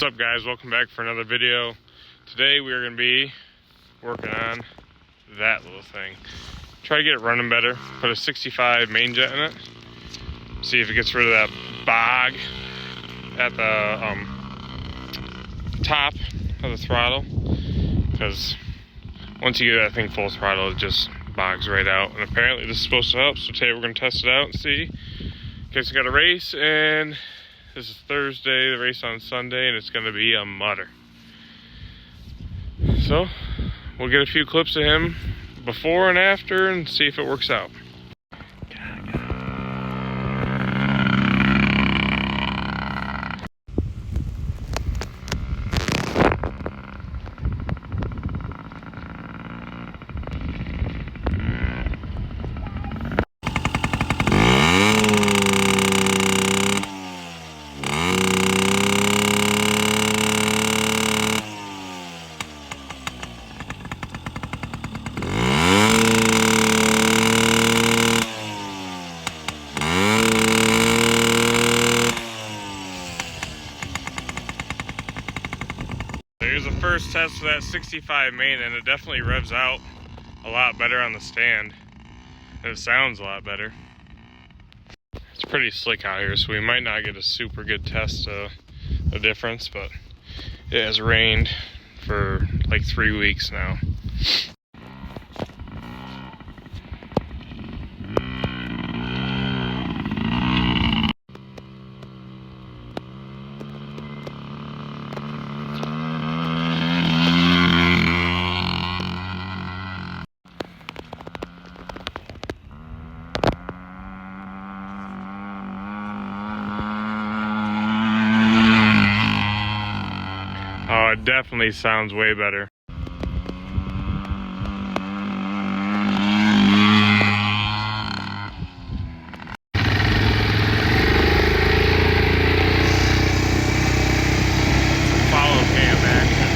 What's up, guys? Welcome back for another video. Today we are going to be working on that little thing. Try to get it running better. Put a 65 main jet in it. See if it gets rid of that bog at the top of the throttle. Because once you get that thing full throttle, it just bogs right out. And apparently this is supposed to help. So today we're going to test it out and see. In case we got a race, and this is Thursday, the race on Sunday, and it's going to be a mudder. So, we'll get a few clips of him before and after and see if it works out. Here's the first test of that 65 main, and it definitely revs out a lot better on the stand, and it sounds a lot better. It's pretty slick out here, so we might not get a super good test of the difference, but it has rained for like 3 weeks now. Oh, it definitely sounds way better. Follow cam action.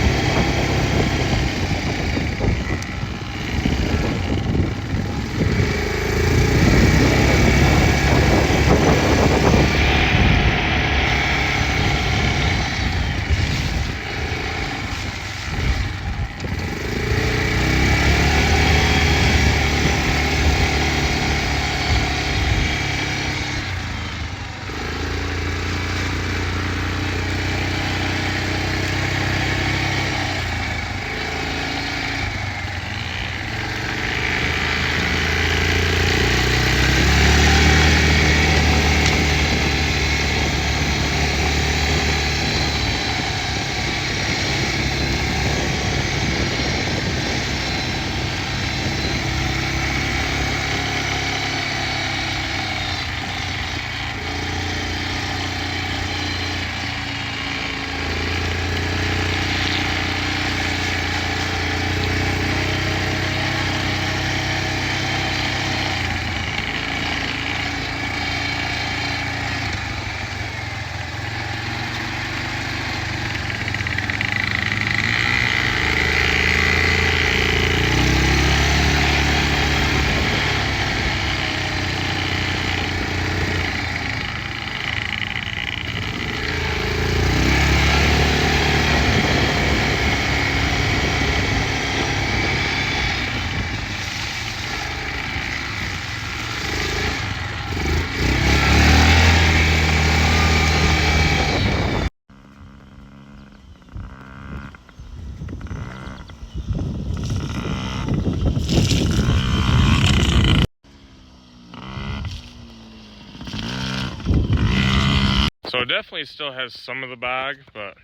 So it definitely still has some of the bog, but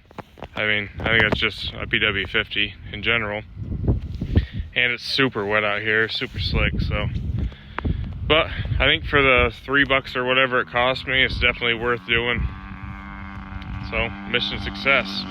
I mean, I think that's just a PW50 in general. And it's super wet out here, super slick, so. But I think for the $3 or whatever it cost me, it's definitely worth doing. So, mission success.